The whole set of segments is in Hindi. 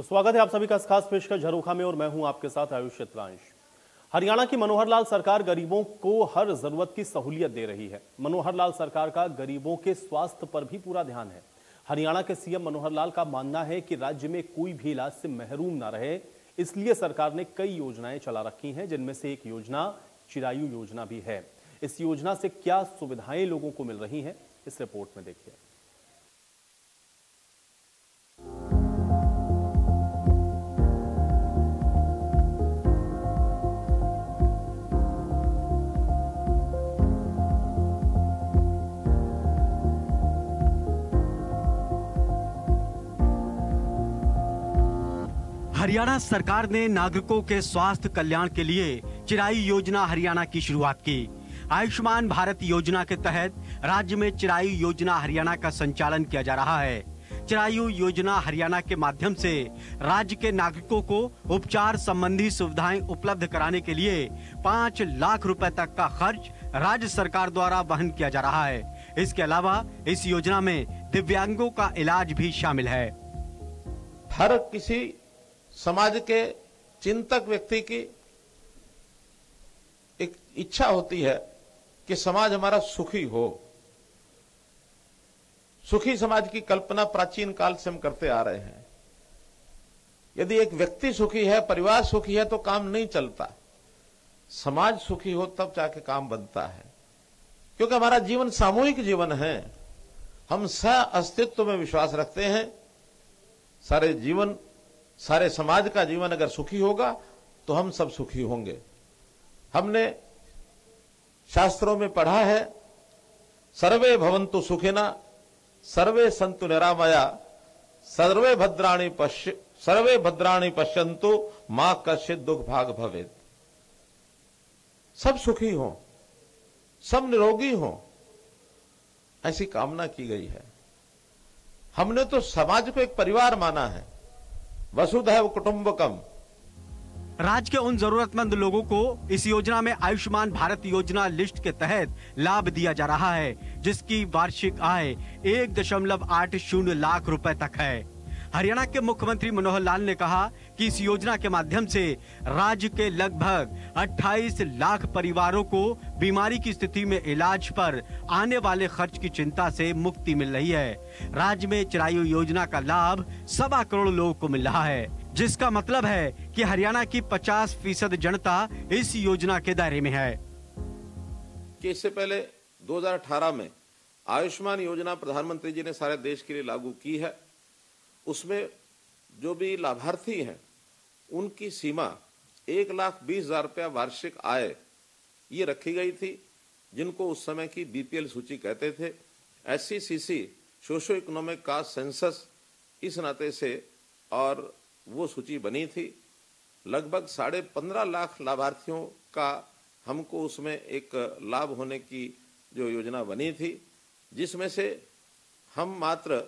तो स्वागत है आप सभी का इस खास पेशकश झरोखा में और मैं हूं आपके साथ आयुष चित्रांश। हरियाणा की मनोहर लाल सरकार गरीबों को हर जरूरत की सहूलियत दे रही है। मनोहर लाल सरकार का गरीबों के स्वास्थ्य पर भी पूरा ध्यान है। हरियाणा के सीएम मनोहर लाल का मानना है कि राज्य में कोई भी इलाज से महरूम ना रहे, इसलिए सरकार ने कई योजनाएं चला रखी हैं, जिनमें से एक योजना चिरायु योजना भी है। इस योजना से क्या सुविधाएं लोगों को मिल रही हैं, इस रिपोर्ट में देखिए। हरियाणा सरकार ने नागरिकों के स्वास्थ्य कल्याण के लिए चिरायु योजना हरियाणा की शुरुआत की। आयुष्मान भारत योजना के तहत राज्य में चिरायु योजना हरियाणा का संचालन किया जा रहा है। चिरायु योजना हरियाणा के माध्यम से राज्य के नागरिकों को उपचार संबंधी सुविधाएं उपलब्ध कराने के लिए 5 लाख रुपए तक का खर्च राज्य सरकार द्वारा वहन किया जा रहा है। इसके अलावा इस योजना में दिव्यांगों का इलाज भी शामिल है। हर किसी समाज के चिंतक व्यक्ति की एक इच्छा होती है कि समाज हमारा सुखी हो। सुखी समाज की कल्पना प्राचीन काल से हम करते आ रहे हैं। यदि एक व्यक्ति सुखी है, परिवार सुखी है, तो काम नहीं चलता। समाज सुखी हो तब जाके काम बनता है, क्योंकि हमारा जीवन सामूहिक जीवन है। हम सह अस्तित्व में विश्वास रखते हैं। सारे समाज का जीवन अगर सुखी होगा तो हम सब सुखी होंगे। हमने शास्त्रों में पढ़ा है, सर्वे भवन्तु सुखिना सर्वे सन्तु निरामया सर्वे भद्राणि पश्यन्तु मां कश्चित् दुख भाग भवेत्। सब सुखी हो, सब निरोगी हो, ऐसी कामना की गई है। हमने तो समाज को एक परिवार माना है, वसुधैव कुटुंबकम। राज्य के उन जरूरतमंद लोगों को इस योजना में आयुष्मान भारत योजना लिस्ट के तहत लाभ दिया जा रहा है, जिसकी वार्षिक आय 1.80 लाख रुपए तक है। हरियाणा के मुख्यमंत्री मनोहर लाल ने कहा कि इस योजना के माध्यम से राज्य के लगभग 28 लाख परिवारों को बीमारी की स्थिति में इलाज पर आने वाले खर्च की चिंता से मुक्ति मिल रही है। राज्य में चिरायु योजना का लाभ 1.25 करोड़ लोगों को मिल रहा है, जिसका मतलब है कि हरियाणा की 50% जनता इस योजना के दायरे में है। कि इससे पहले 2018 में आयुष्मान योजना प्रधानमंत्री जी ने सारे देश के लिए लागू की है। उसमें जो भी लाभार्थी हैं उनकी सीमा 1,20,000 रुपया वार्षिक आय ये रखी गई थी, जिनको उस समय की बीपीएल सूची कहते थे। SCCC socio economic caste census इस नाते से और वो सूची बनी थी। लगभग 15.5 लाख लाभार्थियों का हमको उसमें एक लाभ होने की जो योजना बनी थी, जिसमें से हम मात्र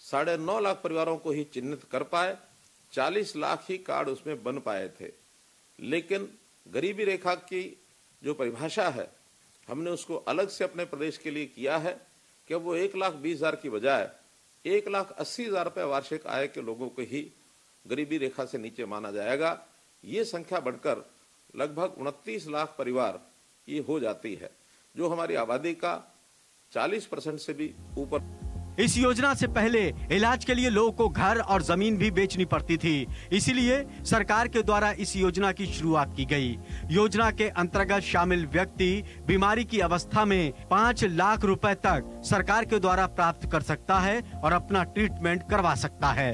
9.5 लाख परिवारों को ही चिन्हित कर पाए। 40 लाख ही कार्ड उसमें बन पाए थे। लेकिन गरीबी रेखा की जो परिभाषा है, हमने उसको अलग से अपने प्रदेश के लिए किया है कि वो 1,20,000 की बजाय 1,80,000 रुपये वार्षिक आय के लोगों को ही गरीबी रेखा से नीचे माना जाएगा। ये संख्या बढ़कर लगभग 29 लाख परिवार ये हो जाती है, जो हमारी आबादी का 40% से भी ऊपर। इस योजना से पहले इलाज के लिए लोगों को घर और जमीन भी बेचनी पड़ती थी, इसीलिए सरकार के द्वारा इस योजना की शुरुआत की गई। योजना के अंतर्गत शामिल व्यक्ति बीमारी की अवस्था में 5 लाख रुपए तक सरकार के द्वारा प्राप्त कर सकता है और अपना ट्रीटमेंट करवा सकता है।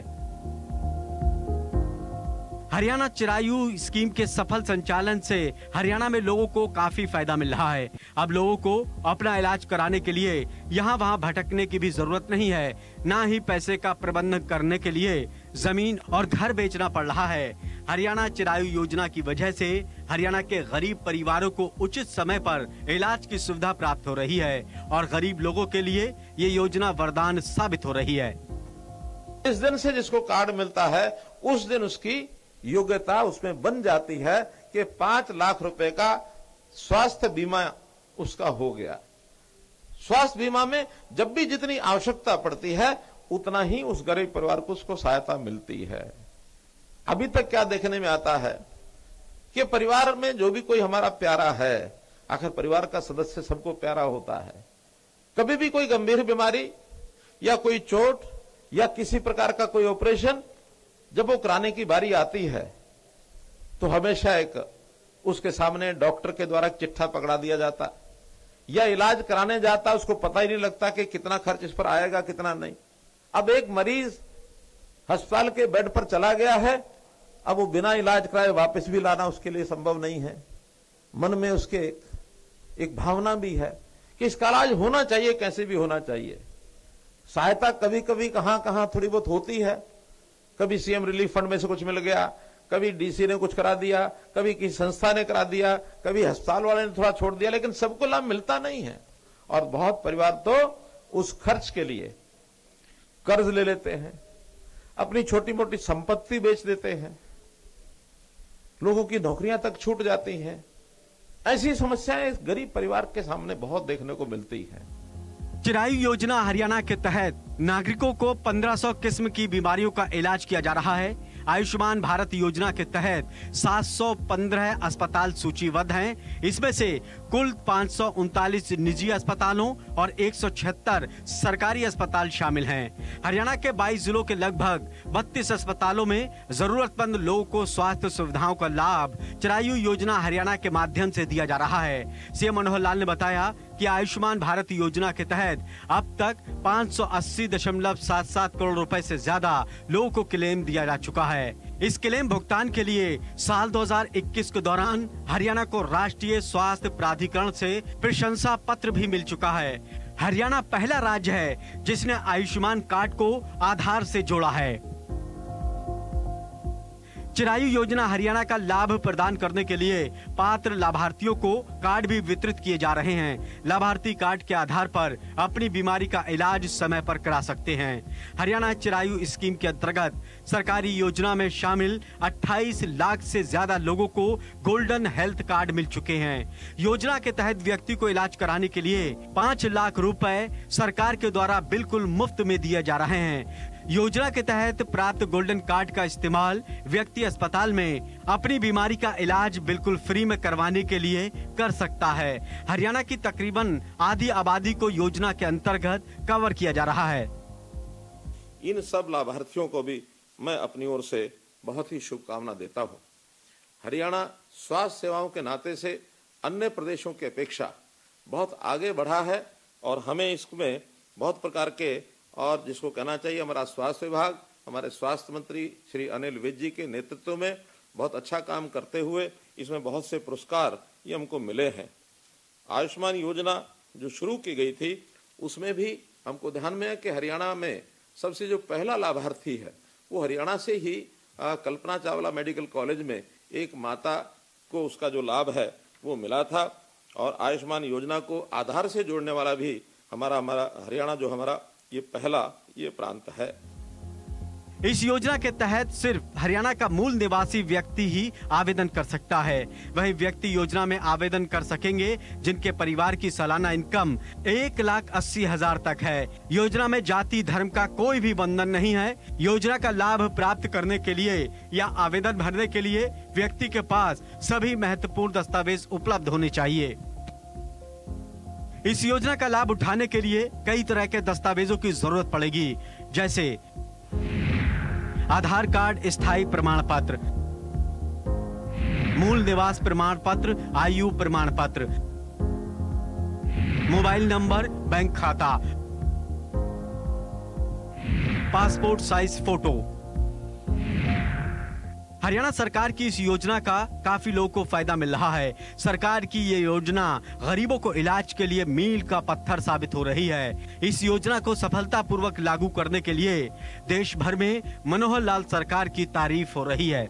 हरियाणा चिरायु स्कीम के सफल संचालन से हरियाणा में लोगों को काफी फायदा मिल रहा है। अब लोगों को अपना इलाज कराने के लिए यहाँ वहाँ भटकने की भी जरूरत नहीं है, ना ही पैसे का प्रबंधन करने के लिए जमीन और घर बेचना पड़ रहा है। हरियाणा चिरायु योजना की वजह से हरियाणा के गरीब परिवारों को उचित समय पर इलाज की सुविधा प्राप्त हो रही है और गरीब लोगों के लिए ये योजना वरदान साबित हो रही है। इस दिन से जिसको कार्ड मिलता है, उस दिन उसकी योग्यता उसमें बन जाती है कि 5 लाख रुपए का स्वास्थ्य बीमा उसका हो गया। स्वास्थ्य बीमा में जब भी जितनी आवश्यकता पड़ती है, उतना ही उस गरीब परिवार को उसको सहायता मिलती है। अभी तक क्या देखने में आता है कि परिवार में जो भी कोई हमारा प्यारा है, आखिर परिवार का सदस्य सबको प्यारा होता है, कभी भी कोई गंभीर बीमारी या कोई चोट या किसी प्रकार का कोई ऑपरेशन जब वो कराने की बारी आती है तो हमेशा एक उसके सामने डॉक्टर के द्वारा चिट्ठा पकड़ा दिया जाता, या इलाज कराने जाता, उसको पता ही नहीं लगता कि कितना खर्च इस पर आएगा कितना नहीं। अब एक मरीज अस्पताल के बेड पर चला गया है, अब वो बिना इलाज कराए वापस भी लाना उसके लिए संभव नहीं है। मन में उसके एक भावना भी है कि इसका इलाज होना चाहिए, कैसे भी होना चाहिए। सहायता कभी कभी कहां थोड़ी बहुत होती है, कभी सीएम रिलीफ फंड में से कुछ मिल गया, कभी डीसी ने कुछ करा दिया, कभी किसी संस्था ने करा दिया, कभी अस्पताल वाले ने थोड़ा छोड़ दिया, लेकिन सबको लाभ मिलता नहीं है। और बहुत परिवार तो उस खर्च के लिए कर्ज ले लेते हैं, अपनी छोटी मोटी संपत्ति बेच देते हैं, लोगों की नौकरियां तक छूट जाती हैं। ऐसी समस्याएं इस गरीब परिवार के सामने बहुत देखने को मिलती है। चिरायु योजना हरियाणा के तहत नागरिकों को 1500 किस्म की बीमारियों का इलाज किया जा रहा है। आयुष्मान भारत योजना के तहत 715 अस्पताल सूचीबद्ध हैं। इसमें से कुल 539 निजी अस्पतालों और 176 सरकारी अस्पताल शामिल हैं। हरियाणा के 22 जिलों के लगभग 32 अस्पतालों में जरूरतमंद लोगों को स्वास्थ्य सुविधाओं का लाभ चिरायु योजना हरियाणा के माध्यम से दिया जा रहा है। सीएम मनोहर लाल ने बताया कि आयुष्मान भारत योजना के तहत अब तक 580.77 करोड़ रुपए से ज्यादा लोगों को क्लेम दिया जा चुका है। इस क्लेम भुगतान के लिए साल 2021 के दौरान हरियाणा को राष्ट्रीय स्वास्थ्य प्राधिकरण से प्रशंसा पत्र भी मिल चुका है। हरियाणा पहला राज्य है जिसने आयुष्मान कार्ड को आधार से जोड़ा है। चिरायु योजना हरियाणा का लाभ प्रदान करने के लिए पात्र लाभार्थियों को कार्ड भी वितरित किए जा रहे हैं। लाभार्थी कार्ड के आधार पर अपनी बीमारी का इलाज समय पर करा सकते हैं। हरियाणा चिरायु स्कीम के अंतर्गत सरकारी योजना में शामिल 28 लाख से ज्यादा लोगों को गोल्डन हेल्थ कार्ड मिल चुके हैं। योजना के तहत व्यक्ति को इलाज कराने के लिए 5 लाख रुपए सरकार के द्वारा बिल्कुल मुफ्त में दिए जा रहे हैं। योजना के तहत प्राप्त गोल्डन कार्ड का इस्तेमाल व्यक्ति अस्पताल में अपनी बीमारी का इलाज बिल्कुल फ्री में करवाने के लिए कर सकता है। हरियाणा की तकरीबन आधी आबादी को योजना के अंतर्गत कवर किया जा रहा है। इन सब लाभार्थियों को भी मैं अपनी ओर से बहुत ही शुभकामना देता हूं। हरियाणा स्वास्थ्य सेवाओं के नाते से अन्य प्रदेशों की अपेक्षा बहुत आगे बढ़ा है और हमें इसमें बहुत प्रकार के, और जिसको कहना चाहिए हमारा स्वास्थ्य विभाग, हमारे स्वास्थ्य मंत्री श्री अनिल विज जी के नेतृत्व में बहुत अच्छा काम करते हुए इसमें बहुत से पुरस्कार ये हमको मिले हैं। आयुष्मान योजना जो शुरू की गई थी उसमें भी हमको ध्यान में है कि हरियाणा में सबसे जो पहला लाभार्थी है वो हरियाणा से ही कल्पना चावला मेडिकल कॉलेज में एक माता को उसका जो लाभ है वो मिला था। और आयुष्मान योजना को आधार से जोड़ने वाला भी हमारा हरियाणा जो हमारा ये पहला प्रांत है। इस योजना के तहत सिर्फ हरियाणा का मूल निवासी व्यक्ति ही आवेदन कर सकता है। वही व्यक्ति योजना में आवेदन कर सकेंगे जिनके परिवार की सालाना इनकम 1,80,000 तक है। योजना में जाति धर्म का कोई भी बंधन नहीं है। योजना का लाभ प्राप्त करने के लिए या आवेदन भरने के लिए व्यक्ति के पास सभी महत्वपूर्ण दस्तावेज उपलब्ध होने चाहिए। इस योजना का लाभ उठाने के लिए कई तरह के दस्तावेजों की जरूरत पड़ेगी, जैसे आधार कार्ड, स्थायी प्रमाण पत्र, मूल निवास प्रमाण पत्र, आयु प्रमाण पत्र, मोबाइल नंबर, बैंक खाता, पासपोर्ट साइज फोटो। हरियाणा सरकार की इस योजना का काफी लोगों को फायदा मिल रहा है। सरकार की ये योजना गरीबों को इलाज के लिए मील का पत्थर साबित हो रही है। इस योजना को सफलतापूर्वक लागू करने के लिए देश भर में मनोहर लाल सरकार की तारीफ हो रही है।